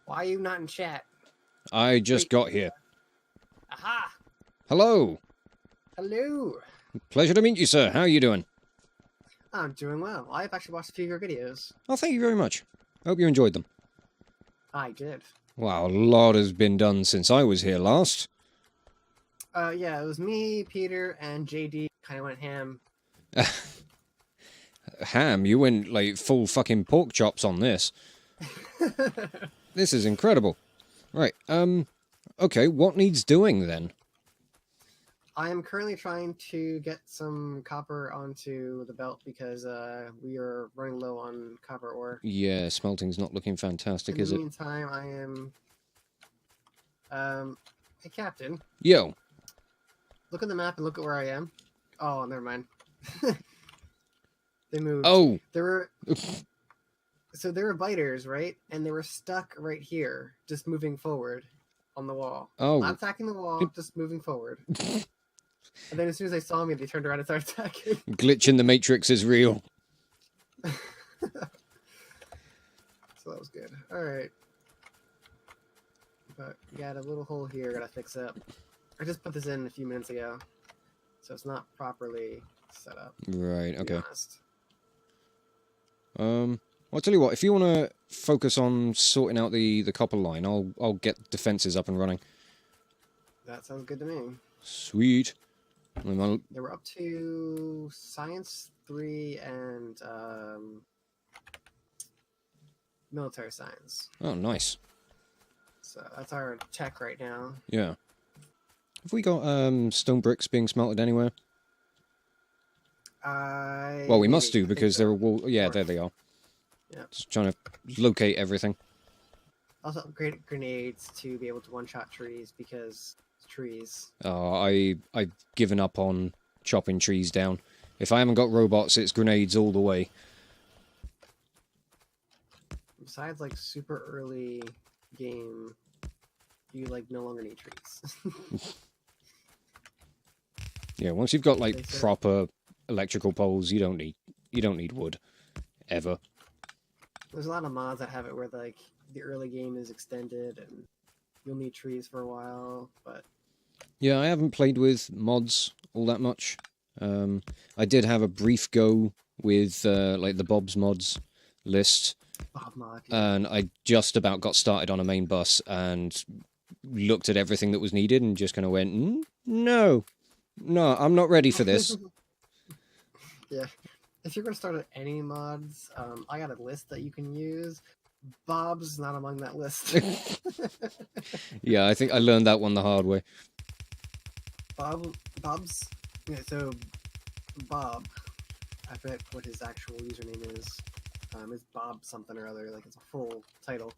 Why are you not in chat? I just got here. Aha! Hello. Hello! Pleasure to meet you, sir. How are you doing? I'm doing well. I've actually watched a few of your videos. Oh, thank you very much. Hope you enjoyed them. I did. Wow, a lot has been done since I was here last. Yeah, it was me, Peter, and JD kind of went ham. Ham, you went, like, full fucking pork chops on this. This is incredible. Right, okay, what needs doing, then? I am currently trying to get some copper onto the belt because we are running low on copper ore. Yeah, smelting's not looking fantastic, is it? In the meantime, I am... Hey, Captain. Yo. Look at the map and look at where I am. Oh, never mind. They moved. Oh! There were... So there were biters, right? And they were stuck right here, just moving forward on the wall. Oh. Not attacking the wall, just moving forward. And then as soon as they saw me, they turned around and started attacking. Glitch in the Matrix is real. So that was good. Alright. But we got a little hole here, gotta fix up. I just put this in a few minutes ago. So it's not properly set up. Right, okay. Honest. I'll tell you what, if you want to focus on sorting out the copper line, I'll get defenses up and running. That sounds good to me. Sweet. They were up to Science 3 and Military Science. Oh, nice. So that's our tech right now. Yeah. Have we got stone bricks being smelted anywhere? Well, we must do because there are wall. Yeah, there they are. Yeah. Just trying to locate everything. Also upgrade grenades to be able to one-shot trees because trees. I've given up on chopping trees down. If I haven't got robots, it's grenades all the way. Besides, like, super early game, you, like, no longer need trees. Yeah, once you've got, like, proper electrical poles, you don't need wood. Ever. There's a lot of mods that have it where, like, the early game is extended and you'll need trees for a while, but... Yeah, I haven't played with mods all that much. I did have a brief go with, like, the Bob's mods list. Bob mod. Yeah. And I just about got started on a main bus and looked at everything that was needed and just kind of went, no, I'm not ready for this. Yeah. If you're going to start at any mods, I got a list that you can use. Bob's not among that list. Yeah, I think I learned that one the hard way. Bob's... Yeah, so, Bob, I forget what his actual username is. It's Bob something or other, like it's a full title.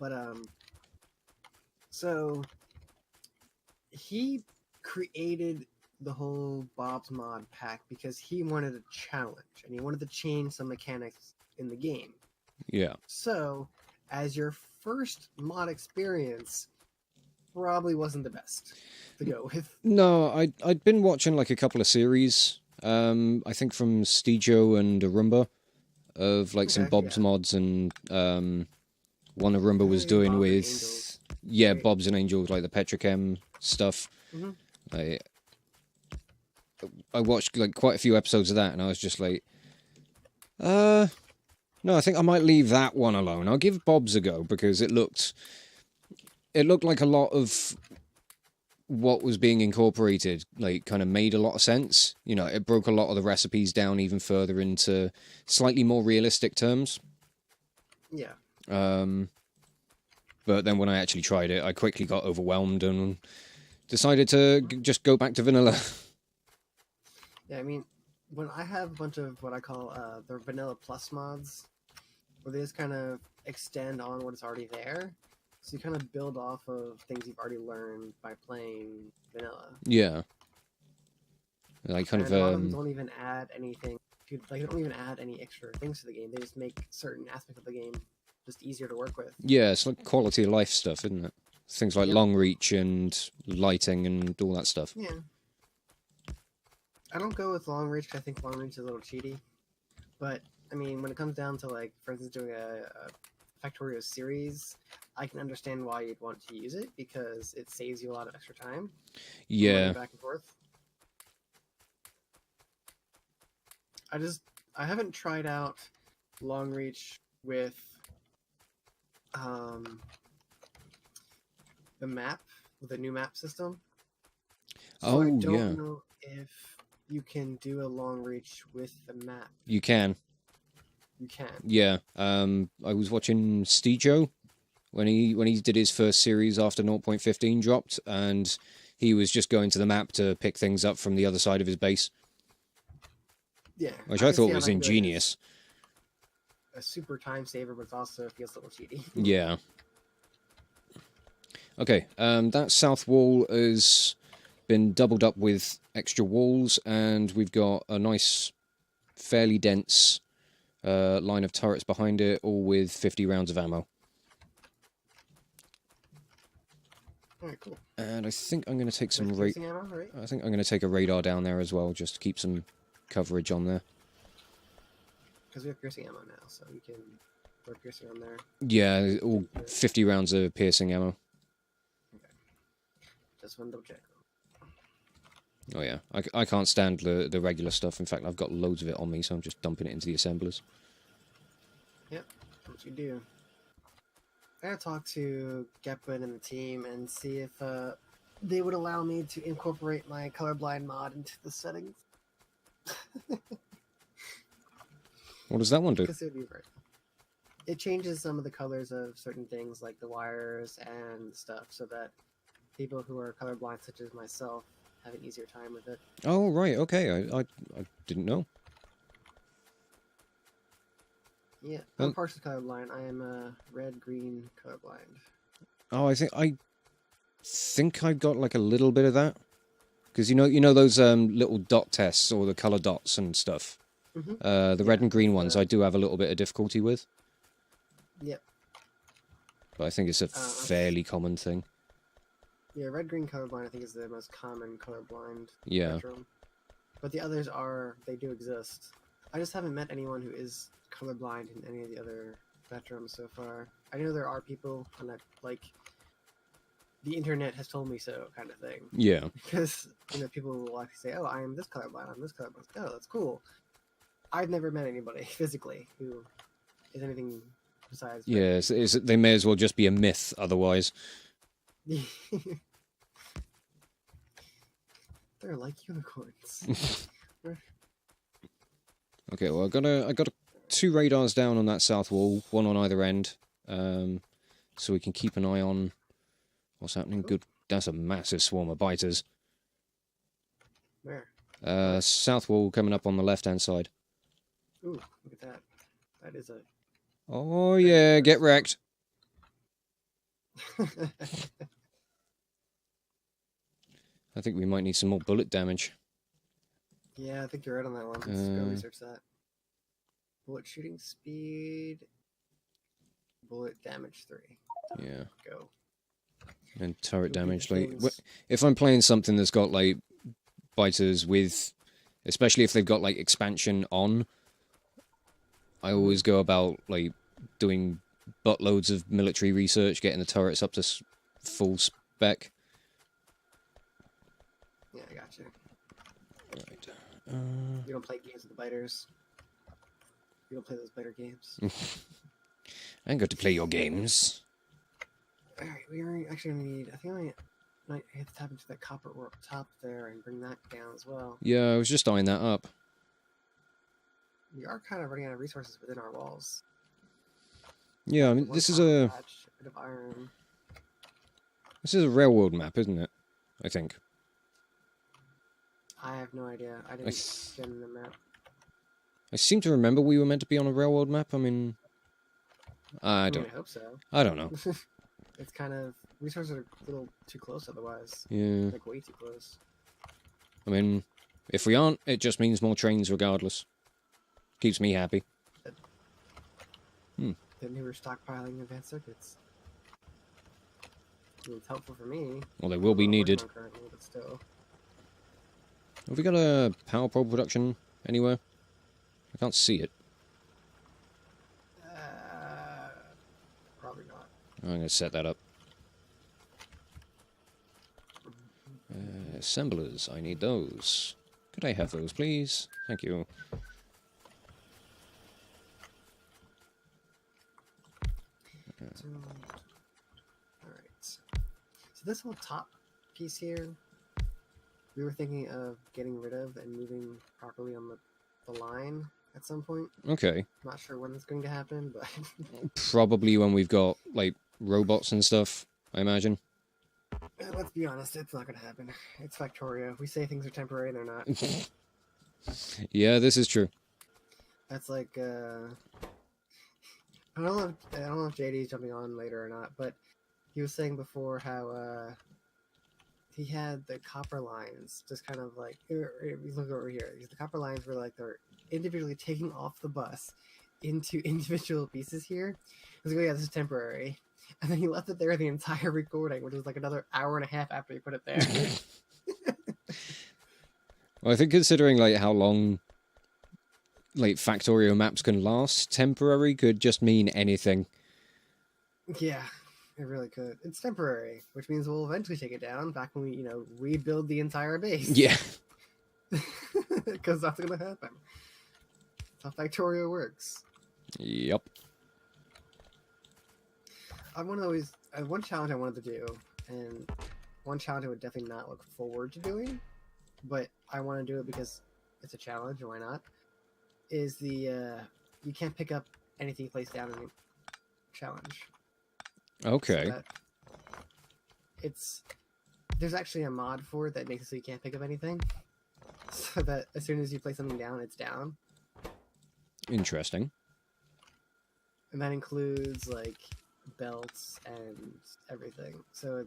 But, so, he created the whole Bob's mod pack because he wanted a challenge, and he wanted to change some mechanics in the game. Yeah. So, as your first mod experience, probably wasn't the best to go with. No, I'd been watching like a couple of series, I think from Stejo and Arumba, of like some Bob's mods, and one Arumba was doing Bob with, yeah, Bob's and Angels, like the Petrochem stuff. Mm-hmm. I watched like quite a few episodes of that, and I was just like, no, I think I might leave that one alone. I'll give Bob's a go because it looked like a lot of what was being incorporated, like, kind of made a lot of sense. You know, it broke a lot of the recipes down even further into slightly more realistic terms. Yeah. But then when I actually tried it, I quickly got overwhelmed and decided to just go back to vanilla. Yeah, I mean, when I have a bunch of what I call the Vanilla Plus mods, where they just kind of extend on what is already there, so you kind of build off of things you've already learned by playing vanilla. Yeah. Like kind and of a lot of them don't even add anything. Like, they don't even add any extra things to the game. They just make certain aspects of the game just easier to work with. Yeah, it's like quality of life stuff, isn't it? Things like long reach and lighting and all that stuff. Yeah. I don't go with long reach because I think long reach is a little cheaty. But, I mean, when it comes down to, like, for instance, doing a Factorio series, I can understand why you'd want to use it because it saves you a lot of extra time. Yeah. Back and forth. I haven't tried out long reach with the map, with the new map system. So I don't know if you can do a long reach with the map. You can. You can. Yeah. I was watching Steejo when he did his first series after 0.15 dropped, and he was just going to the map to pick things up from the other side of his base. Yeah. Which I thought was ingenious. A super time saver, but it also feels a little cheaty. Yeah. Okay, that south wall has been doubled up with extra walls, and we've got a nice, fairly dense line of turrets behind it, all with 50 rounds of ammo. Alright, cool. And I think I'm going to take some ammo, right? I think I'm going to take a radar down there as well, just to keep some coverage on there. Because we have piercing ammo now, so we can throw piercing on there. Yeah, all 50 rounds of piercing ammo. Okay. Just one double check. Oh yeah, I can't stand the regular stuff. In fact, I've got loads of it on me, so I'm just dumping it into the assemblers. Yep, that's what you do. I gotta talk to Gepwin and the team and see if they would allow me to incorporate my colorblind mod into the settings. What does that one do? Because it would be right. It changes some of the colors of certain things, like the wires and stuff, so that people who are colorblind, such as myself, have an easier time with it. Oh, right, okay. I didn't know. Yeah, I'm partially colorblind. I am red-green colorblind. Oh, I think I've got like a little bit of that. Because you know those little dot tests or the color dots and stuff. Mm-hmm. The red and green ones I do have a little bit of difficulty with. Yep. But I think it's a fairly common thing. Yeah, red-green colorblind I think is the most common colorblind spectrum. But the others they do exist. I just haven't met anyone who is colorblind in any of the other spectrums so far. I know there are people, and the internet has told me so, kind of thing. Yeah. Because people will actually say, "Oh, I am this colorblind. I'm this colorblind." Oh, that's cool. I've never met anybody physically who is anything besides. Yeah, they may as well just be a myth otherwise. They're like unicorns. Okay, well I got 2 radars down on that south wall, one on either end, so we can keep an eye on what's happening. Good, that's a massive swarm of biters. Where? South wall coming up on the left-hand side. Ooh, look at that. That is a... Oh yeah, get wrecked. I think we might need some more bullet damage. Yeah, I think you're right on that one. Let's go research that. Bullet shooting speed. Bullet damage 3. Yeah. Go. And turret damage. Like, if I'm playing something that's got like biters with, especially if they've got like expansion on, I always go about like doing buttloads of military research, getting the turrets up to full spec. Yeah, I got you. Right. You don't play games with the biters. You don't play those biter games. I ain't got to play your games. Alright, we are actually going to need... I think I might have to tap into that copper ore up top there and bring that down as well. Yeah, I was just eyeing that up. We are kind of running out of resources within our walls. Yeah, I mean, this is a bit of iron. This is a railroad map, isn't it? I think. I have no idea. I didn't get in the map. I seem to remember we were meant to be on a railroad map. I mean, I hope so. I don't know. It's kind of... Resources are a little too close otherwise. Yeah. Like, way too close. I mean, if we aren't, it just means more trains regardless. Keeps me happy. Then we were stockpiling advanced circuits. It's helpful for me. Well, they will be needed. Currently, but still. Have we got a power probe production anywhere? I can't see it. I'm going to set that up. Assemblers, I need those. Could I have those, please? Thank you. Alright. So this whole top piece here, we were thinking of getting rid of and moving properly on the line at some point. Okay. Not sure when it's going to happen, but... Probably when we've got, like, robots and stuff, I imagine. Let's be honest, it's not going to happen. It's Factorio. We say things are temporary, they're not. Yeah, this is true. That's like, I don't know if JD's jumping on later or not, but he was saying before how he had the copper lines just kind of like, look over here. The copper lines were like they're individually taking off the bus into individual pieces here. I was like, oh yeah, this is temporary. And then he left it there the entire recording, which was like another hour and a half after he put it there. Well, I think considering like how long like Factorio maps can last, temporary could just mean anything. Yeah, it really could. It's temporary, which means we'll eventually take it down back when we, rebuild the entire base. Yeah. Because that's going to happen. That's how Factorio works. Yep. One challenge I wanted to do, and one challenge I would definitely not look forward to doing, but I want to do it because it's a challenge, and why not, is the, you can't pick up anything placed down in the challenge. Okay. So there's actually a mod for it that makes it so you can't pick up anything, so that as soon as you place something down, it's down. Interesting. And that includes, like, belts and everything. So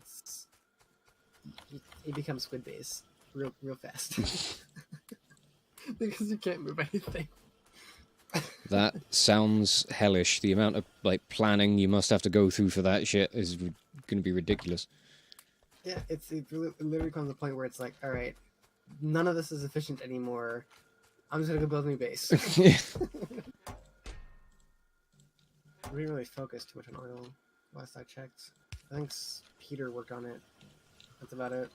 it becomes squid base real fast. Because you can't move anything. That sounds hellish. The amount of like planning you must have to go through for that shit is going to be ridiculous. Yeah, it literally comes to the point where it's like, all right, none of this is efficient anymore. I'm just gonna go build a new base. We didn't really focus too much on oil last I checked. I think Peter worked on it. That's about it.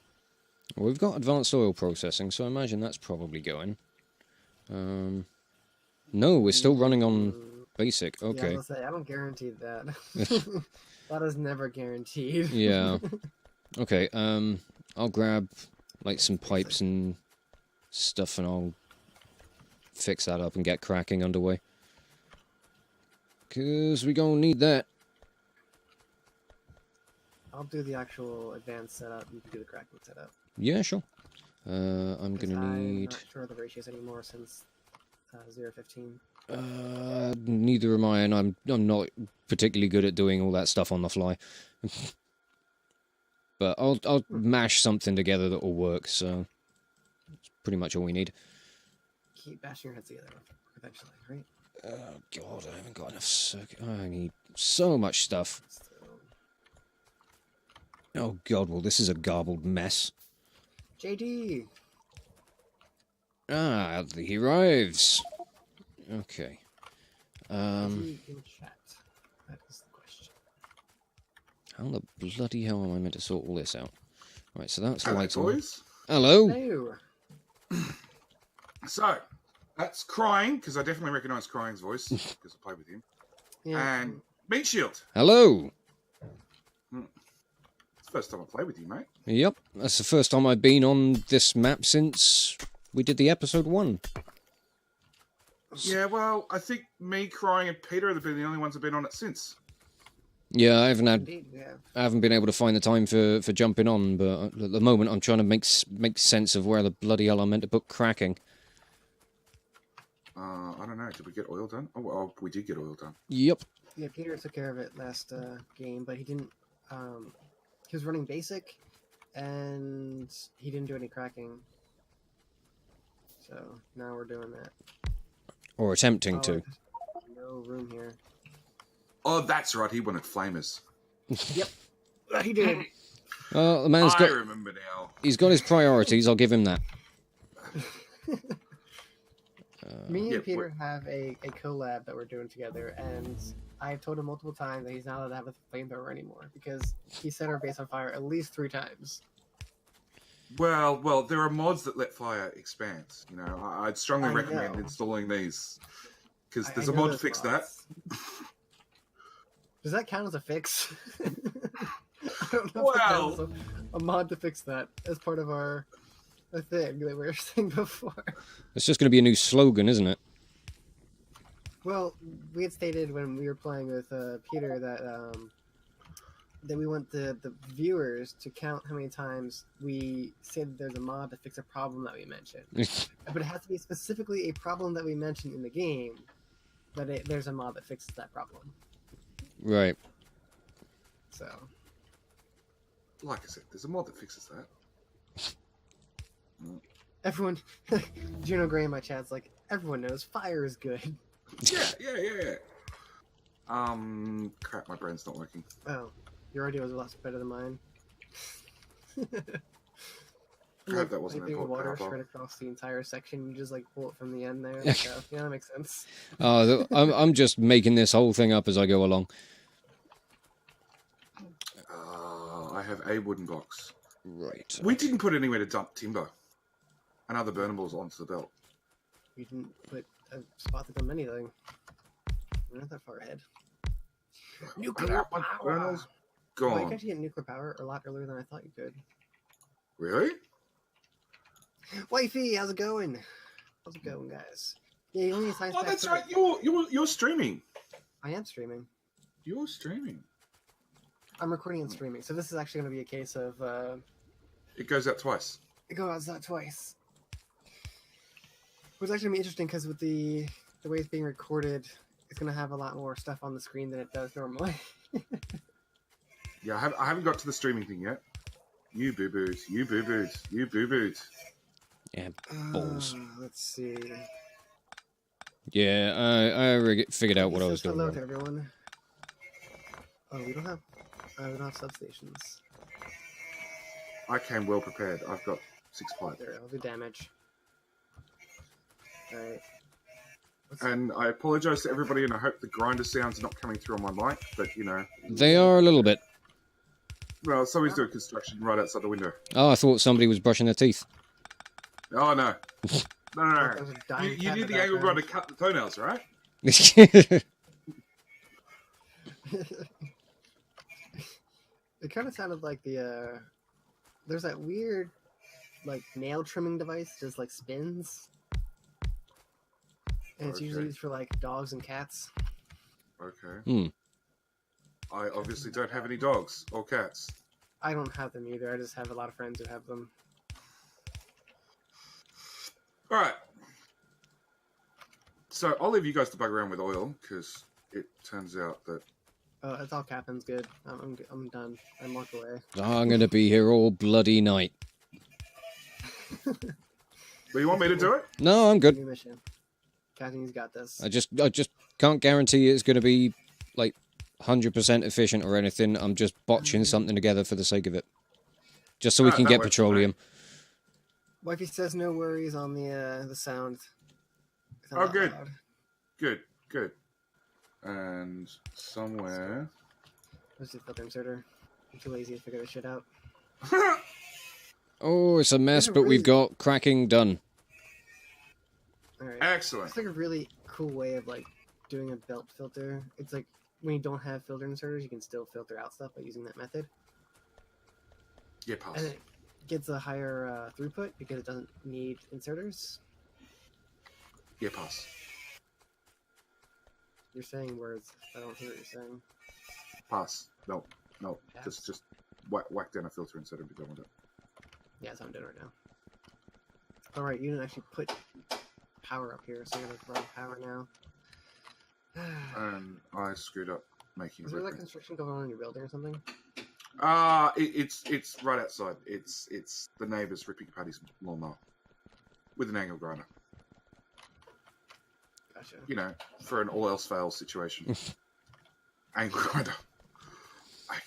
Well, we've got advanced oil processing, so I imagine that's probably going. No, we're still running on basic. Okay. Yeah, I was gonna say, I don't guarantee that. That is never guaranteed. Yeah. Okay, I'll grab, like, some pipes and stuff, and I'll fix that up and get cracking underway. Because we gonna need that. I'll do the actual advanced setup. You can do the cracking setup. Yeah, sure. I'm gonna need... I'm not sure of the ratios anymore since 0.15. Neither am I, and I'm not particularly good at doing all that stuff on the fly. But I'll mash something together that will work, so that's pretty much all we need. Keep bashing your heads together eventually, right? Oh god, I haven't got enough circuit. I need so much stuff. Oh god, well this is a garbled mess. JD! Ah, he arrives. Okay. In chat. That is the question. How the bloody hell am I meant to sort all this out? Right, so that's Hello, lights on. boys. Hello. Hello. So, that's Crying, because I definitely recognise Crying's voice, because I play with him. Yeah. And Meat Shield. Hello. It's the first time I play with you, mate. Yep, that's the first time I've been on this map since we did the episode 1. Yeah, well, I think me, Crying, and Peter have been the only ones who've been on it since. Yeah, I haven't Indeed, yeah. I haven't been able to find the time for jumping on, but at the moment I'm trying to make sense of where the bloody hell I'm meant to put cracking. I don't know. Did we get oil done? Oh, well, we did get oil done. Yep. Yeah, Peter took care of it last game, but he didn't. He was running basic, and he didn't do any cracking. So now we're doing that. Or attempting to. There's no room here. Oh, that's right. He wanted flamers. Yep, he did. Well, the man's got. I remember now. He's got his priorities. I'll give him that. Me and Peter have a collab that we're doing together, and I've told him multiple times that he's not allowed to have a flamethrower anymore because he set our base on fire at least 3 times. Well, there are mods that let fire expand. You know, I'd strongly I recommend know. installing these because I there's a know mod to those fix mods. Does that count as a fix? I don't know if that counts as a mod to fix that as part of our thing that we were saying before. It's just going to be a new slogan, isn't it? Well, we had stated when we were playing with Peter that we want the viewers to count how many times we say that there's a mod to fix a problem that we mentioned. But it has to be specifically a problem that we mentioned in the game that there's a mod that fixes that problem. Right. So, like I said, there's a mod that fixes that. everyone, Juno Gray in my chat's like, everyone knows fire is good. Yeah. Crap, my brain's not working. Oh, your idea was a lot better than mine. Crap, that wasn't piping important. water Powerful. straight across the entire section. You just like pull it from the end there. Like, yeah, that makes sense. Oh, I'm just making this whole thing up as I go along. I have a wooden box. Right. We didn't put anywhere to dump timber and other burnables onto the belt. You didn't put a spot to dump anything. We're not that far ahead. Nuclear My power! burners Well, you gone. can actually get nuclear power a lot earlier than I thought you could. Really? Wifey, how's it going? How's it going, guys? Yeah, you only need science Oh, pack that's 3. right. You're streaming. I am streaming. You're streaming. I'm recording and streaming, so this is actually going to be a case of It goes out twice. it goes outside twice. Which is actually gonna be interesting because with the way it's being recorded, it's gonna have a lot more stuff on the screen than it does normally. Yeah, I haven't got to the streaming thing yet. You boo-boos. You boo-boos. You boo-boos. Yeah, balls. Let's see. Yeah, I already figured out what I was doing. Hello wrong. to everyone. Oh, we don't have substations. I came well prepared. I've got 6 pipe. There, I'll do damage. Alright. And I apologise to everybody, and I hope the grinder sounds are not coming through on my mic, but, you know. They are a little bit. Well, somebody's doing construction right outside the window. Oh, I thought somebody was brushing their teeth. Oh, no. No. There's a dying You cat in need the the angle background. grinder to cut the toenails, right? It kind of sounded like the there's that weird like nail trimming device just like spins, and it's usually Okay. used for like dogs and cats. Okay. I obviously don't have any dogs or cats. I don't have them either. I just have a lot of friends who have them. All right. So I'll leave you guys to bug around with oil, because it turns out that... It's all Captain's good. I'm done. I'm walk away. I'm going to be here all bloody night. But you want me to do it? No, I'm good. New mission. Captain, he's got this. I just can't guarantee it's going to be like 100% efficient or anything. I'm just botching something together for the sake of it, just so we can that get works for me. petroleum. Wifey says no worries on the sound. It's not Oh, that good. loud. Good. And somewhere... Let's do filter inserter. I'm too lazy to figure this shit out. Oh, it's a mess, There's a but we've really- got cracking done. Alright. Excellent. It's like a really cool way of like doing a belt filter. It's like when you don't have filter inserters, you can still filter out stuff by using that method. Yeah, pass. And it gets a higher throughput because it doesn't need inserters. Yeah, pass. You're saying words. I don't hear what you're saying. Pass. No. Pass. Just whack down a filter instead of be done with it. Yeah, that's what I'm doing right now. Alright, you didn't actually put power up here, so you're gonna run power now. And I screwed up making Is there like brick. construction going on in your building or something? It's right outside. It's the neighbour's ripping Paddy's lawnmower with an angle grinder. Gotcha. You know, for an all else fails situation. Angle grinder. Okay.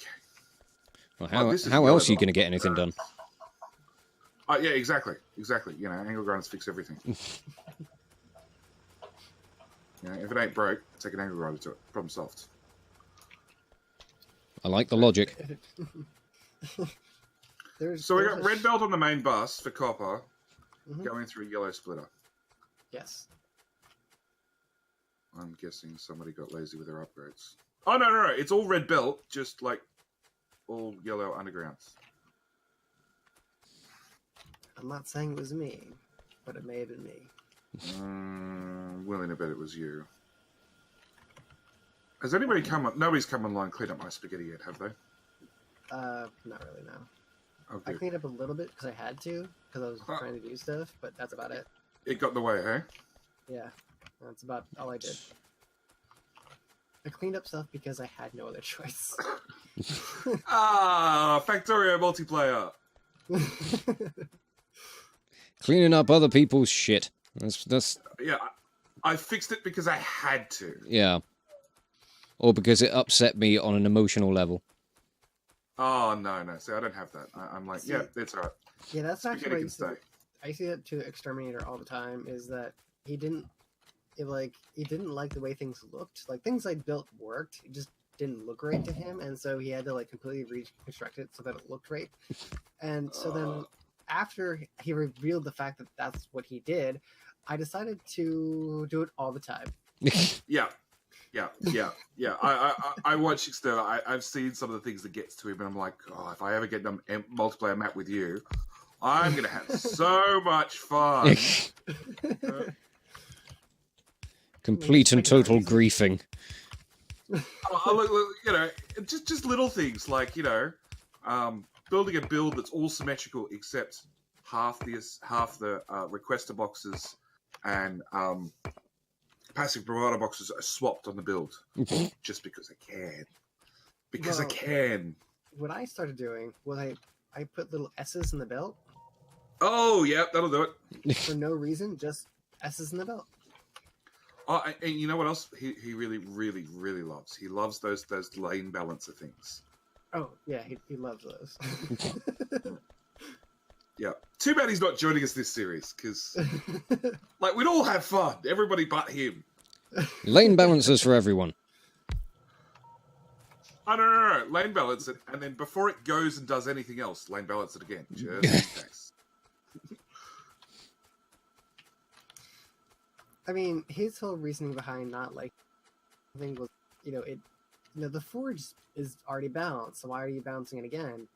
Well, Oh, this is how else are you relevant. going to get anything done? Yeah, exactly. You know, angle grinders fix everything. You know, if it ain't broke, take an angle grinder to it. Problem solved. I like the logic. So we got red belt on the main bus for copper, Mhm. going through yellow splitter. Yes. I'm guessing somebody got lazy with their upgrades. Oh, no. It's all red belt, just like all yellow undergrounds. I'm not saying it was me, but it may have been me. Willing to bet it was you. Has anybody come up? Nobody's come online and cleaned up my spaghetti yet, have they? Not really, no. Oh, I good. cleaned up a little bit because I had to, because I was trying to do stuff, but that's about it. It got in the way, hey? Yeah, that's about all I did. I cleaned up stuff because I had no other choice. Factorio multiplayer. Cleaning up other people's shit. That's Yeah, I fixed it because I had to. yeah. Or because it upset me on an emotional level. Oh, no. See, I don't have that. I'm like, yeah, it's all right. Yeah, that's actually Spaghetti what can stay. I see that to Exterminator all the time, is that he didn't like the way things looked. Like, things I built worked, it just didn't look right to him, and so he had to like completely reconstruct it so that it looked right. And so then after he revealed the fact that that's what he did, I decided to do it all the time. Yeah. I watch Exterminator. I've seen some of the things that gets to him, and I'm like, oh, if I ever get a multiplayer map with you, I'm going to have so much fun. Complete and total griefing. Look, just little things like, building a build that's all symmetrical except half the requester boxes and passive provider boxes are swapped on the build just because I can. I can. What I started doing was I put little S's in the belt. Oh, yeah, that'll do it. For no reason, just S's in the belt. Oh, and you know what else he really, really, really loves? He loves those lane balancer things. Oh, yeah, he loves those. Yeah. Too bad he's not joining us this series, because like, we'd all have fun. Everybody but him. Lane balancers for everyone. Oh, no. Lane balance it, and then before it goes and does anything else, lane balance it again. Just in case. I mean, his whole reasoning behind not like thing was, the forge is already balanced, so why are you balancing it again?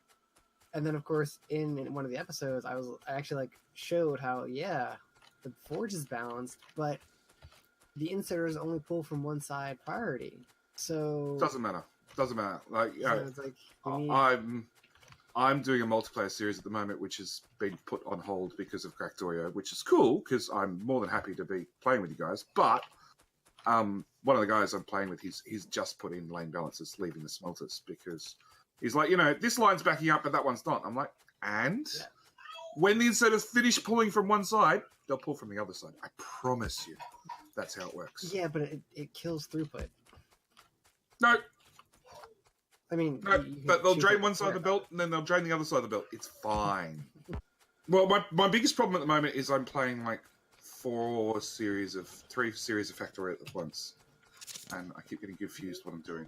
And then, of course, in one of the episodes, I actually like showed how the forge is balanced, but the inserters only pull from one side priority. So Doesn't matter. Like, so it's like I'm doing a multiplayer series at the moment, which has been put on hold because of Cracktorio, which is cool because I'm more than happy to be playing with you guys. But one of the guys I'm playing with, he's just put in lane balances, leaving the smelters because he's like, this line's backing up, but that one's not. I'm like, and when the inserters finish pulling from one side, they'll pull from the other side. I promise you, that's how it works. Yeah, but it kills throughput. No. I mean, No, but they'll drain one side of the belt, and then they'll drain the other side of the belt. It's fine. Well, my biggest problem at the moment is I'm playing like 3 series of Factorio at once, and I keep getting confused what I'm doing.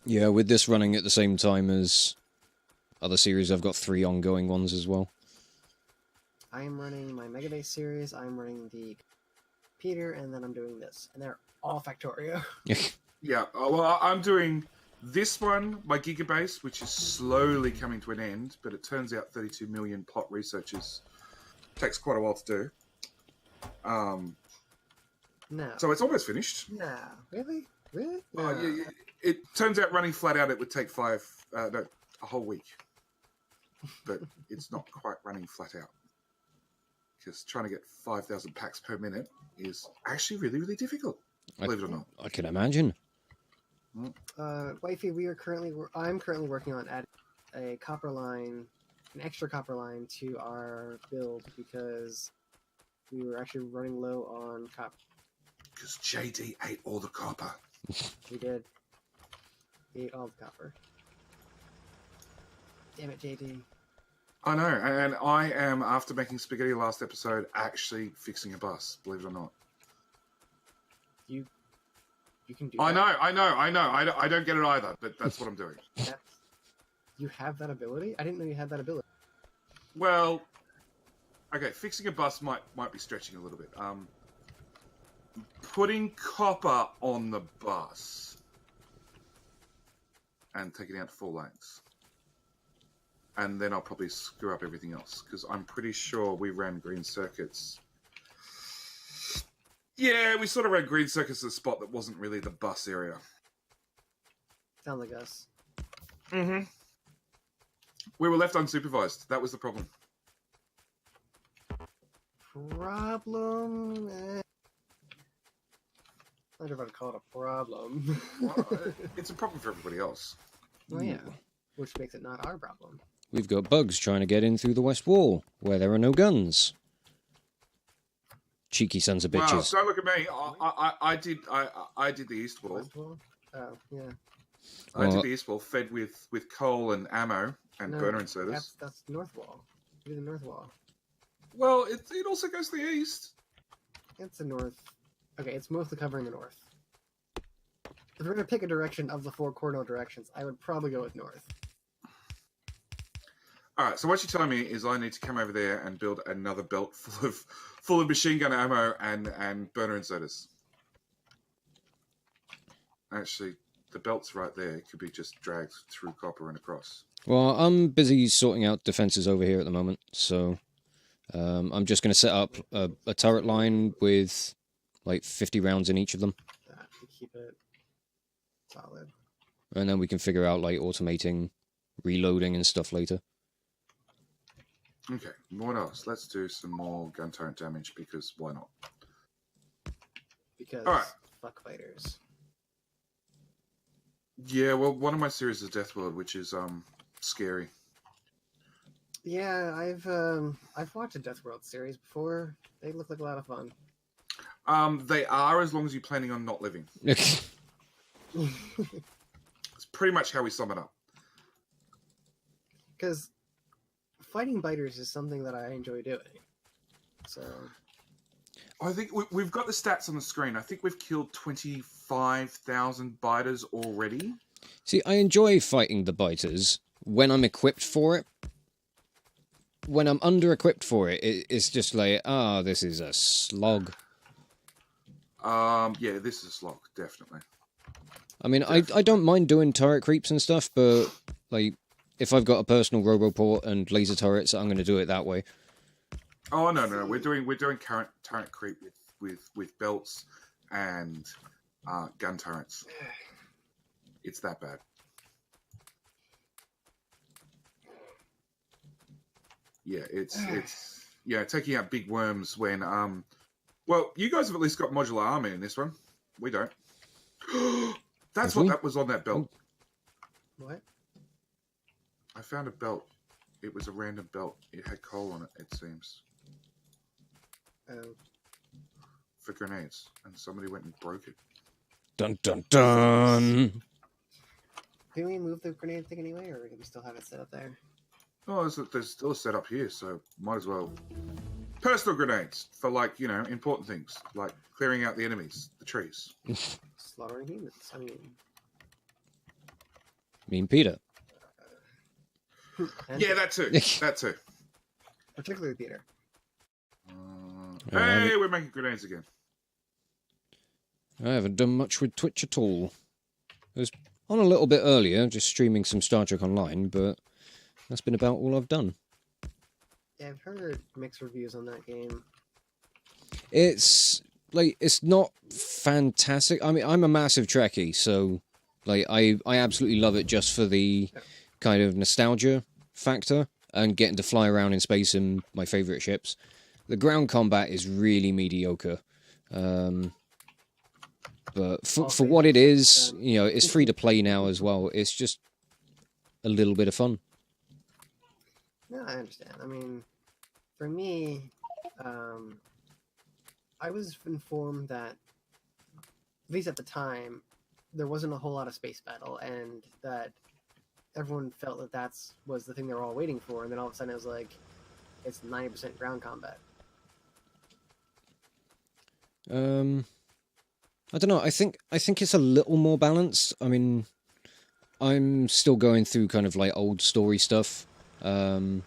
Yeah, with this running at the same time as other series, I've got 3 ongoing ones as well. I am running my Mega Base series, I'm running the Peter, and then I'm doing this. And they're all Factorio. Yeah, well, I'm doing this one, my Gigabase, which is slowly coming to an end, but it turns out 32 million plot researches takes quite a while to do. No. So it's almost finished. No. Really? Really? No. Yeah, it turns out running flat out it would take a whole week. But it's not quite running flat out. Because trying to get 5,000 packs per minute is actually really, really difficult, believe it or not. I can imagine. Wifey, I'm currently working on adding an extra copper line to our build because we were actually running low on copper. Because JD ate all the copper. He did. He ate all the copper. Damn it, JD. I know, and I am, after making spaghetti last episode, actually fixing a bus, believe it or not. You You can do I that. know. I don't get it either, but that's what I'm doing. You have that ability? I didn't know you had that ability. Well, okay, fixing a bus might be stretching a little bit. Putting copper on the bus and taking it out to 4 lanes. And then I'll probably screw up everything else, because I'm pretty sure we ran green circuits. Yeah, we sort of ran green circuits at a spot that wasn't really the bus area. Sounds like us. Mm-hmm. We were left unsupervised. That was the problem. Problem? I don't know if I'd call it a problem. Well, it's a problem for everybody else. Well, yeah. Which makes it not our problem. We've got bugs trying to get in through the west wall, where there are no guns. Cheeky sons of Wow, bitches. don't look at me. I did the east wall. West wall? Oh, yeah. I did the east wall, fed with coal and ammo and No, burner inserters. That's north wall. Do the north wall. Well, it also goes to the east. It's the north. Okay, it's mostly covering the north. If we're going to pick a direction of the 4 cardinal directions, I would probably go with north. All right, so what you're telling me is I need to come over there and build another belt full of machine gun ammo and burner inserters. Actually, the belt's right there. It could be just dragged through copper and across. Well, I'm busy sorting out defences over here at the moment, so I'm just going to set up a turret line with like 50 rounds in each of them. To keep it solid. And then we can figure out like automating reloading and stuff later. Okay, what else? Let's do some more gun turret damage, because why not? Because All right. fuck fighters. Yeah, well, one of my series is Deathworld, which is scary. Yeah, I've watched a Deathworld series before. They look like a lot of fun. They are, as long as you're planning on not living. It's pretty much how we sum it up. Because fighting biters is something that I enjoy doing. So I think we've got the stats on the screen. I think we've killed 25,000 biters already. See, I enjoy fighting the biters when I'm equipped for it. When I'm under-equipped for it, it's just like, this is a slog. Yeah, this is a slog, definitely. I mean, I don't mind doing turret creeps and stuff, but like, if I've got a personal roboport and laser turrets, I'm going to do it that way. Oh no, we're doing current turret creep with belts and gun turrets. It's that bad. Yeah, it's taking out big worms when well, you guys have at least got modular armor in this one. We don't. That's what that was on that belt. what? I found a belt. It was a random belt. It had coal on it, it seems. Oh, For grenades. And somebody went and broke it. Dun dun dun! can we move the grenade thing anyway, or do we still have it set up there? Oh, there's still a setup here, so might as well. Personal grenades for, like, important things, like clearing out the enemies, the trees. Slaughtering humans. I Mean Peter. and Yeah, that too. That too. particularly Peter. Hey, we're making grenades again. I haven't done much with Twitch at all. I was on a little bit earlier, just streaming some Star Trek Online, but that's been about all I've done. Yeah, I've heard mixed reviews on that game. It's not fantastic. I mean, I'm a massive Trekkie, so like I absolutely love it just for the kind of nostalgia factor and getting to fly around in space in my favorite ships. The ground combat is really mediocre. But for what it is, it's free to play now as well. It's just a little bit of fun. No, I understand. I mean, for me, I was informed that, at least at the time, there wasn't a whole lot of space battle, and that everyone felt that was the thing they were all waiting for, and then all of a sudden it was like, it's 90% ground combat. I don't know. I think it's a little more balanced. I mean, I'm still going through kind of like old story stuff. The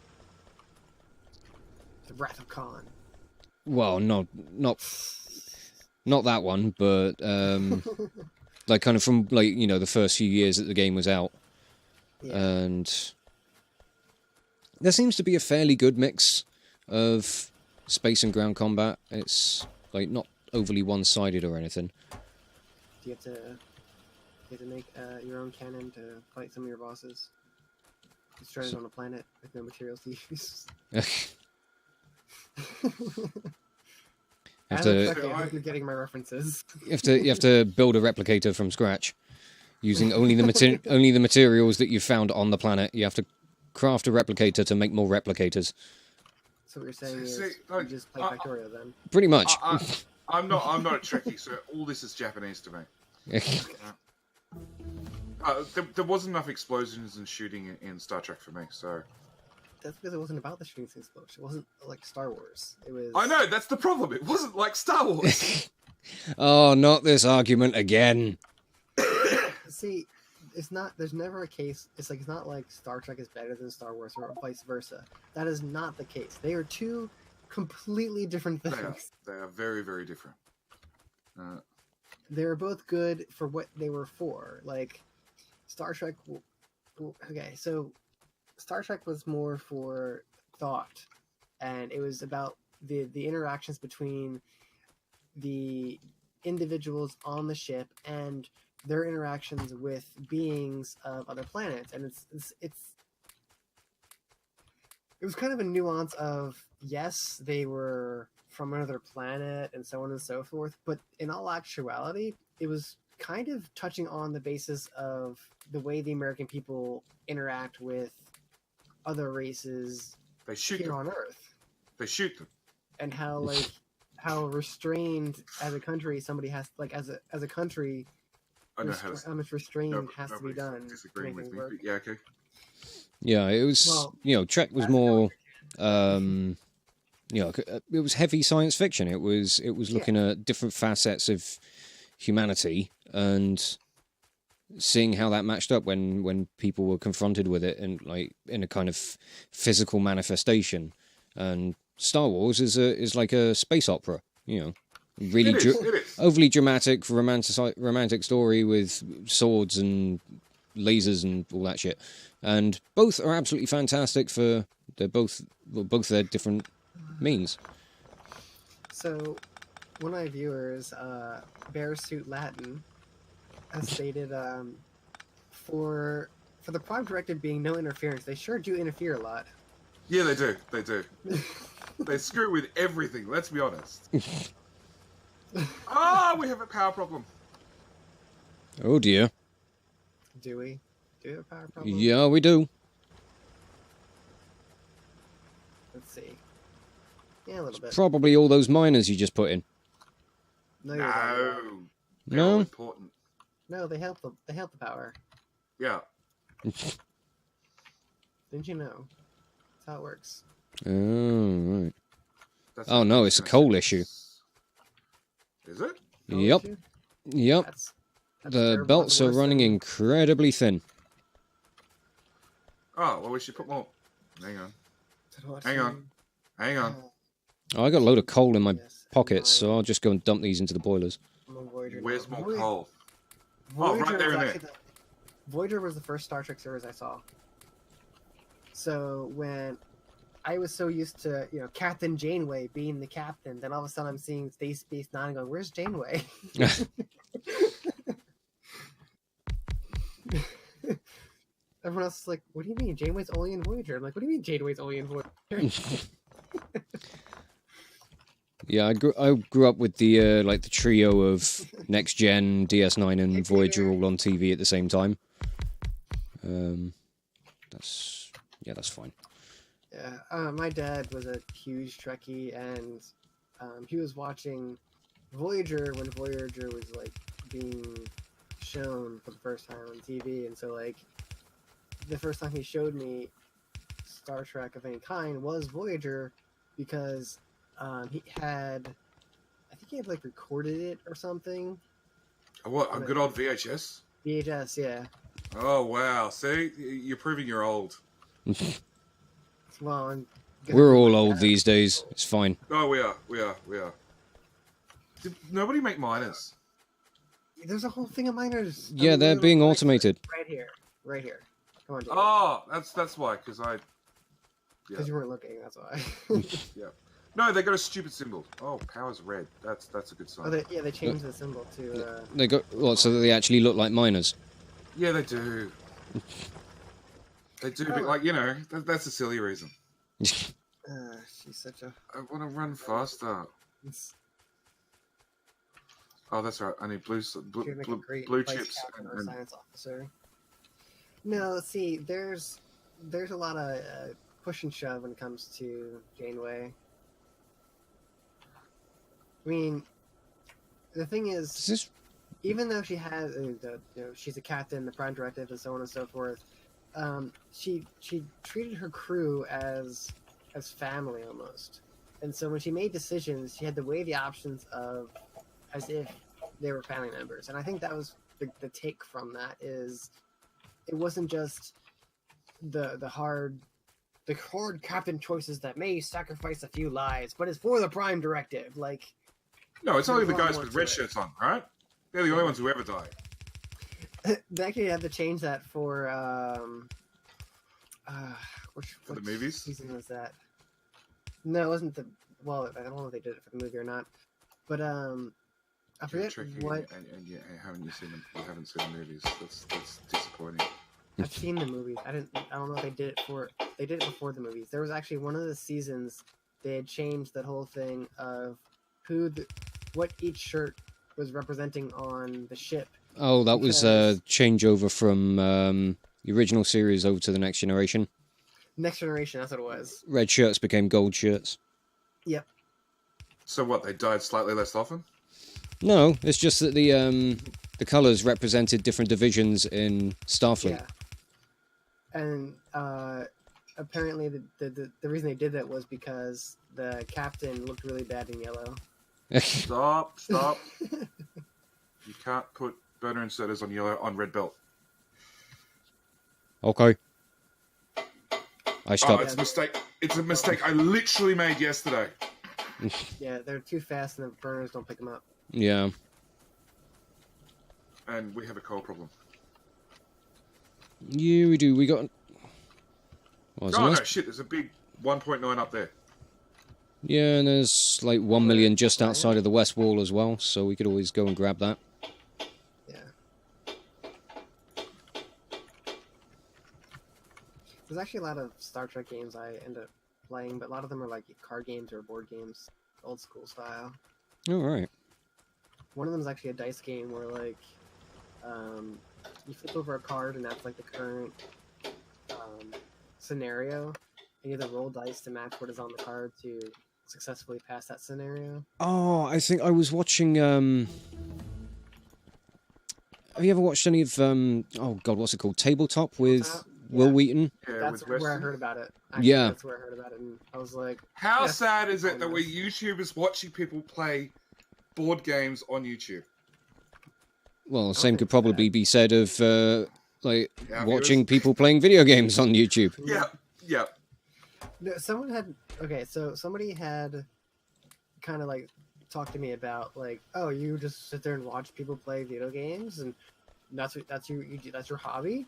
Wrath of Khan. Well, not that one, but like kind of from like, you know, the first few years that the game was out. Yeah. And there seems to be a fairly good mix of space and ground combat. It's like not overly one-sided or anything. Do you have to make your own cannon to fight some of your bosses? It's stranded on a planet with no materials to use. I hope you're getting my references. You have to build a replicator from scratch using only the materials that you found on the planet. You have to craft a replicator to make more replicators. So what you're saying is you just play Factorio then? Pretty much. I'm not a Trekkie, so all this is Japanese to me. There wasn't enough explosions and shooting in Star Trek for me, so. That's because it wasn't about the shooting explosion. It wasn't like Star Wars. It was. I know, that's the problem. It wasn't like Star Wars. Oh, not this argument again. See, it's not. There's never a case. It's not like Star Trek is better than Star Wars or vice versa. That is not the case. They are two completely different things. They are very, very different. They were both good for what they were for. Like Star Trek. Okay, so Star Trek was more for thought, and it was about the interactions between the individuals on the ship and their interactions with beings of other planets. And it was kind of a nuance of, yes, they were from another planet and so on and so forth, but in all actuality, it was kind of touching on the basis of the way the American people interact with other races here on Earth. They shoot them. And how how restrained as a country somebody has, as a country, how much restraint has to be done. Disagreeing with me, but yeah, okay. Yeah, it was, Trek was more, it was heavy science fiction. It was looking at different facets of humanity and seeing how that matched up when people were confronted with it and in a kind of physical manifestation. And Star Wars is like a space opera, really it is. overly dramatic, romantic story with swords and lasers and all that shit. And both are absolutely fantastic for both their different means. So, one of my viewers, Bearsuit Latin, has stated for the Prime Directive being no interference, they sure do interfere a lot. Yeah, they do. They do. They screw with everything. Let's be honest. We have a power problem. Oh dear. Do we? Do we have a power problem? Yeah, we do. Let's see. Yeah, a little bit. Probably all those miners you just put in. No. They're all important. No, they help the power. Yeah. Didn't you know? That's how it works. Oh, right. No, it's a coal issue. Is it? Yep. That's the belts are running incredibly thin. Oh, well, we should put more. Hang on. I got a load of coal in my pockets, so I'll just go and dump these into the boilers. Where's more coal? Voyager right there in there. Voyager was the first Star Trek series I saw. So when I was so used to, Captain Janeway being the captain, then all of a sudden I'm seeing Space Nine going, "Where's Janeway?" Everyone else is like, "What do you mean? Janeway's only in Voyager?" I'm like, "What do you mean Janeway's only in Voyager?" Yeah, I grew up with the the trio of Next Gen, DS9, and Voyager all on TV at the same time. That's fine. Yeah, my dad was a huge Trekkie, and he was watching Voyager when Voyager was being shown for the first time on TV, and so the first time he showed me Star Trek of any kind was Voyager, because he had recorded it or something, What, a good old VHS? VHS, yeah. Oh, wow. See? You're proving you're old. Well, We're all old these days. It's fine. Oh, we are. Did nobody make miners? There's a whole thing of miners. Yeah, they're being automated. Right here. Come on, James. Oh, that's why, because Because you weren't looking, that's why. Yeah. No, they got a stupid symbol. Oh, power's red. That's a good sign. They changed the symbol to... They got so that they actually look like miners. Yeah, they do. They do, but like, that's a silly reason. she's such a... I want to run faster. Oh, that's right. I need blue chips and science officer. No, see, there's a lot of push and shove when it comes to Janeway. I mean, the thing is, even though she has, she's a captain, the Prime Directive, and so on and so forth, she treated her crew as family almost. And so when she made decisions, she had to weigh the options of as if they were family members. And I think that was the take from that is it wasn't just the hard captain choices that may sacrifice a few lives, but it's for the Prime Directive. Like, no, it's only the guys with red shirts on, right? They're the only ones who ever die. They actually had to change that for which the movies. Season was that? No, it wasn't the. Well, I don't know if they did it for the movie or not, but I forget what. And you haven't seen them. You haven't seen the movies. That's disappointing. I've seen the movies. I don't know if they did it for. They did it before the movies. There was actually one of the seasons they had changed that whole thing of what each shirt was representing on the ship. Oh, that was a changeover from the original series over to the Next Generation. Next Generation, that's what it was. Red shirts became gold shirts. Yep. So what? They died slightly less often? No, it's just that the colours represented different divisions in Starfleet. Yeah. And apparently the reason they did that was because the captain looked really bad in yellow. Stop. You can't put burner inserters on red belt. Okay. I stopped. It's a mistake. It's a mistake I literally made yesterday. Yeah, they're too fast and the burners don't pick them up. Yeah. And we have a coal problem. Yeah, we do. We got... No, shit, there's a big 1.9 up there. Yeah, and there's like 1 million just outside of the west wall as well, so we could always go and grab that. Yeah. There's actually a lot of Star Trek games I end up playing, but a lot of them are like card games or board games, old school style. Oh, right. One of them is actually a dice game where like you flip over a card and that's like the current scenario, and you have to roll dice to match what is on the card to successfully pass that scenario. Oh, I think I was watching... Have you ever watched any of... oh, God, what's it called? Tabletop with Will Wheaton? Yeah, that's where I heard about it. Actually, yeah. That's where I heard about it, and I was like... How sad is it that we're YouTubers watching people play board games on YouTube? Well, the same could probably be said of watching viewers. people playing video games on YouTube. Yeah. No, somebody had kind of like talked to me about like, oh, you just sit there and watch people play video games, and that's your hobby,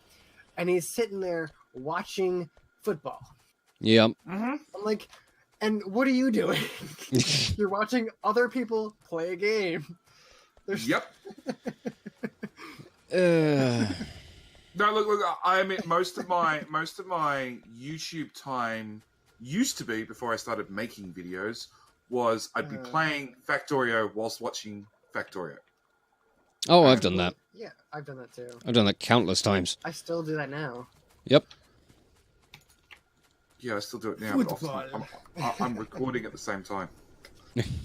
and he's sitting there watching football. Yeah. Mm-hmm. I'm like, and what are you doing? You're watching other people play a game. Yep. No, look. I mean, most of my YouTube time used to be, before I started making videos, was I'd be playing Factorio whilst watching Factorio. Oh, I've done that. Yeah, I've done that too. I've done that countless times. I still do that now. Yep. Yeah, I still do it now. But I'm recording at the same time,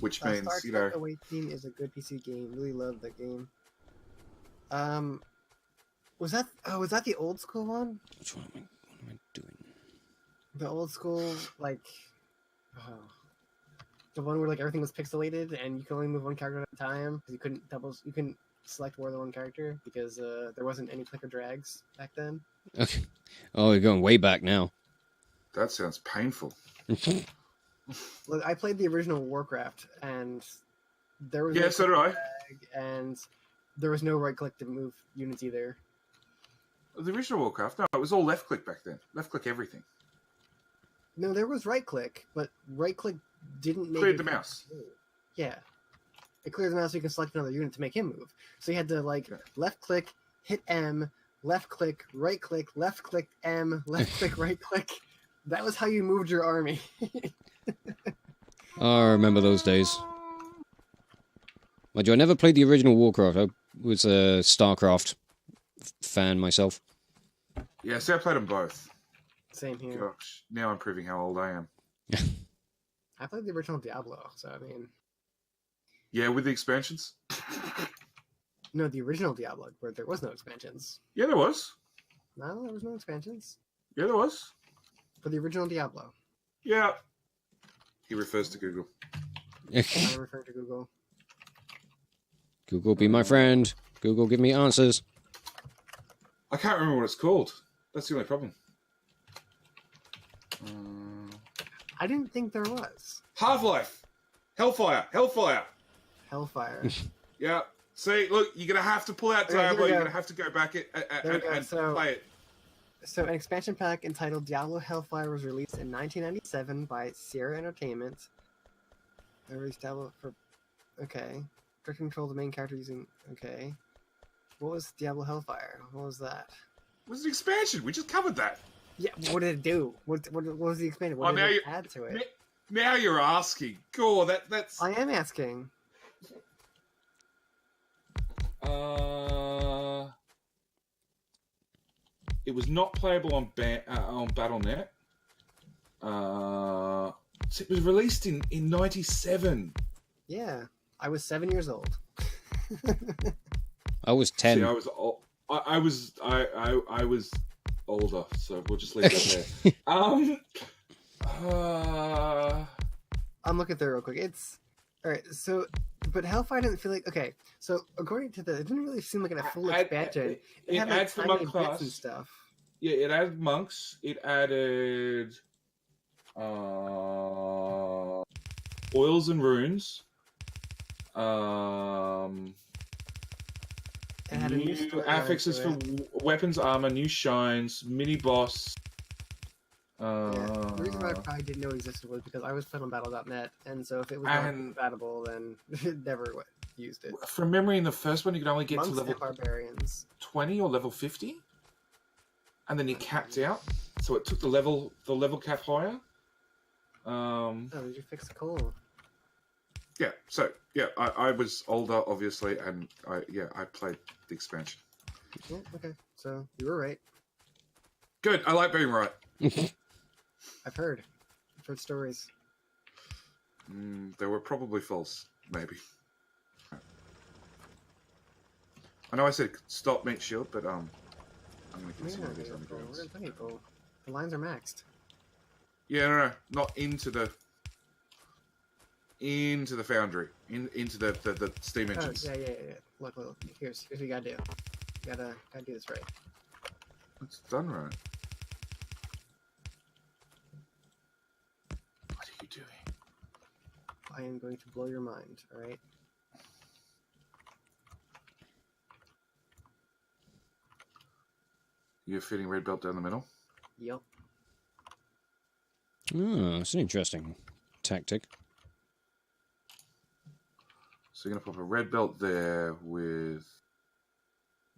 which means Star Trek Away Team is a good PC game. Really love that game. Was that the old school one? Which one am I doing? The old school, like, the one where like everything was pixelated and you could only move one character at a time because you couldn't select more than one character because there wasn't any clicker drags back then. Okay. Oh, we're going way back now. That sounds painful. Look, I played the original Warcraft, and there was Yeah, no so did I. drag, and there was no right click to move units either. The original Warcraft, no, it was all left click back then. Left click everything. No, there was right click, but right click didn't make Cleared it the mouse. move. Yeah, it clears the mouse so you can select another unit to make him move. So you had to left click, hit M, left click, left click M, left click, right click. That was how you moved your army. Oh, I remember those days. Mind you, I never played the original Warcraft. I was a StarCraft fan myself. Yeah, see, I played them both. Same here. Gosh, now I'm proving how old I am. I played the original Diablo, so I mean... Yeah, with the expansions? No, the original Diablo, where there was no expansions. Yeah, there was. No, there was no expansions. Yeah, there was. For the original Diablo. Yeah. He refers to Google. I refer to Google. Google, be my friend. Google, give me answers. I can't remember what it's called. That's the only problem. I didn't think there was. Half-Life. Hellfire. Hellfire. Hellfire. Yeah. See, look, you're going to have to pull out Okay, here Diablo. we You're go. going to have to go back and So- play it. So, an expansion pack entitled Diablo Hellfire was released in 1997 by Sierra Entertainment. They released Diablo for... Okay. Direct control the main character using... Okay. What was Diablo Hellfire? What was that? It was an expansion. We just covered that. Yeah, what did it do? What was the expansion? What Oh, did now it add to it? Now you're asking. God, that's... I am asking. It was not playable on BattleNet. It was released in 97. Yeah, I was 7 years old. I was 10. See, I was older, so we'll just leave that there. I'm looking through real quick. It's alright. So, but Hellfire didn't feel like okay. So according to it didn't really seem like a full expansion. It had like adds the tiny monk bits class and stuff. Yeah, it added monks. It added oils and runes. It had a new New storyline affixes to for it. weapons, armor, new shines, mini boss. Yeah, the reason why I probably didn't know it existed was because I was playing on Battle.net, and so if it was not compatible, then it never used it. From memory, in the first one, you could only get Monks to level and barbarians. 20 or level 50, and then you capped out. So it took the level cap higher. Oh, did you fix the coal? Yeah. So yeah, I was older, obviously, and I played the expansion. Oh, okay, so you were right. Good. I like being right. I've heard stories. They were probably false, maybe. I know I said stop meat shield, but I'm going to continue with these undergrounds. We're gonna go. The lines are maxed. Yeah, no, not into the foundry, into the steam Oh, engines. yeah. Look. Here's what you gotta do. You gotta do this right. It's done right. What are you doing? I am going to blow your mind. All right. You're fitting red belt down the middle. Yep. Oh, that's an interesting tactic. So you're gonna pop a red belt there with.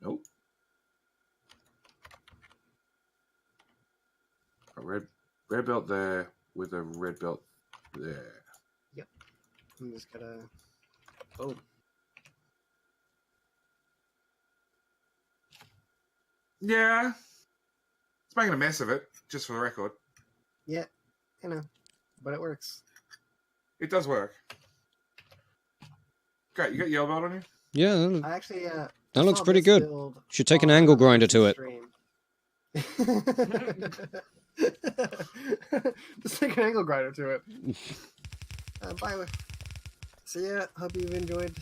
Nope. A red belt there with a red belt there. Yep. I'm just gonna. Oh. Yeah. It's making a mess of it, just for the record. Yeah. You know, but it works. It does work. Great, you got yellow belt on you? Yeah, I actually. that looks pretty good. Should take an angle grinder to it. Just take an angle grinder to it. Bye. So yeah, hope you've enjoyed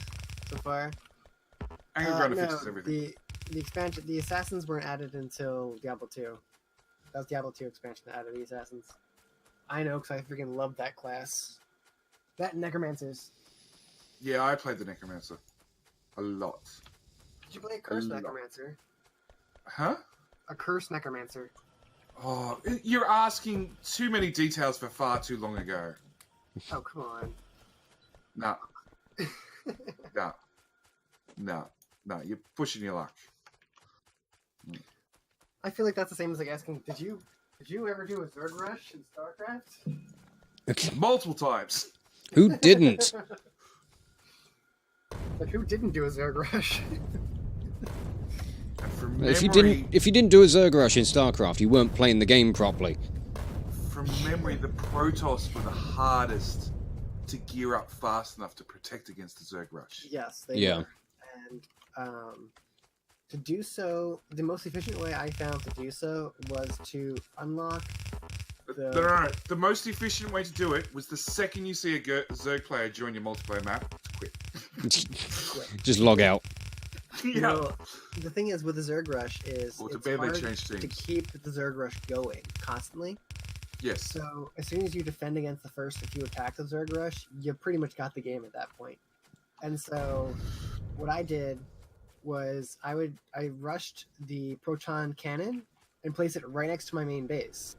so far. Angry Grinder no, fixes everything. the expansion, the assassins weren't added until Diablo 2. That was Diablo 2 expansion that added the assassins. I know, because I freaking love that class. That and Necromancers. Yeah, I played the Necromancer a lot. Did you play a Cursed lot. Necromancer? Huh? A Cursed Necromancer. Oh, you're asking too many details for far too long ago. Oh, come on. No. No. No, you're pushing your luck. I feel like that's the same as like asking, did you ever do a Zerg Rush in StarCraft? Multiple times. Who didn't? Like, who didn't do a Zerg Rush? And from If you memory, didn't do a Zerg Rush in StarCraft, you weren't playing the game properly. from memory, the Protoss were the hardest to gear up fast enough to protect against the Zerg Rush. Yes, they Yeah. were. And to do so, the most efficient way I found to do so was to unlock No. The most efficient way to do it was the second you see a Zerg player join your multiplayer map, to quit. Just log out. You know, the thing is with the Zerg Rush is Or to it's barely hard change to teams. keep the Zerg Rush going constantly. Yes. So as soon as you defend against the first few attacks of Zerg Rush, you pretty much got the game at that point. And so what I did was I rushed the proton cannon and placed it right next to my main base.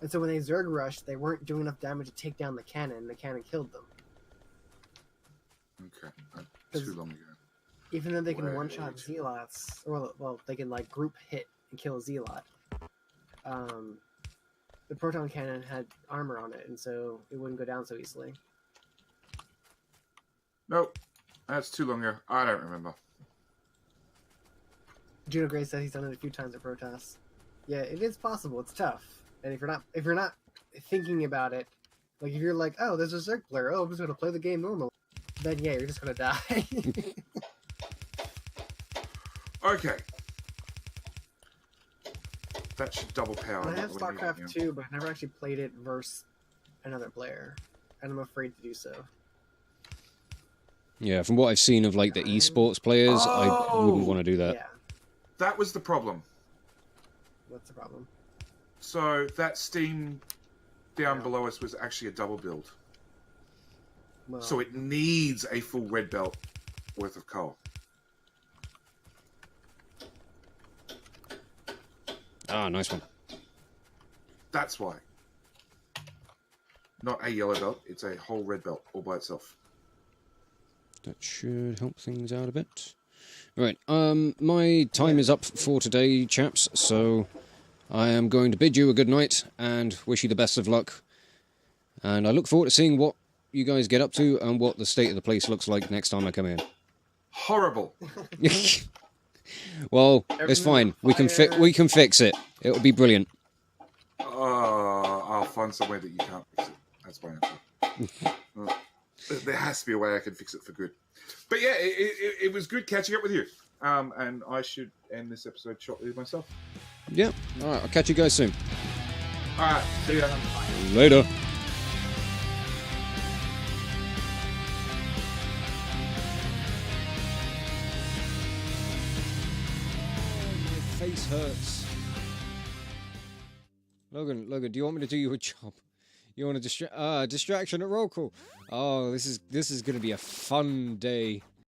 And so when they Zerg rushed, they weren't doing enough damage to take down the cannon. The cannon killed them. Okay. Too long ago. Even though they can Right. one-shot Zealots, or well, they can like group hit and kill a Zealot. The proton cannon had armor on it, and so it wouldn't go down so easily. Nope. That's too long ago. I don't remember. Juno Gray says he's done it a few times at Protoss. Yeah, it is possible. It's tough, and if you're not thinking about it, like if you're like, oh, there's a Zerg player, oh, I'm just gonna play the game normal, then yeah, you're just gonna die. Okay. That should double power. And I have what we need, StarCraft yeah. 2, but I've never actually played it versus another player, and I'm afraid to do so. Yeah, from what I've seen of like the esports players, I wouldn't want to do that. Yeah, That was the problem. what's the problem? So that Steam down Yeah. below us was actually a double build. Well, So it needs a full red belt worth of coal. Ah, nice one. That's why. Not a yellow belt, it's a whole red belt all by itself. That should help things out a bit. Right, my time is up for today, chaps, so I am going to bid you a good night and wish you the best of luck. And I look forward to seeing what you guys get up to and what the state of the place looks like next time I come in. Horrible. Well, it's fine. We can fix it. It'll be brilliant. I'll find somewhere that you can't fix it. That's my answer. There has to be a way I can fix it for good. But yeah, it was good catching up with you. And I should end this episode shortly myself. Yeah. All right. I'll catch you guys soon. All right. See ya. Later. My face hurts. Logan, do you want me to do your job? You want to distraction at roll call? Oh, this is going to be a fun day.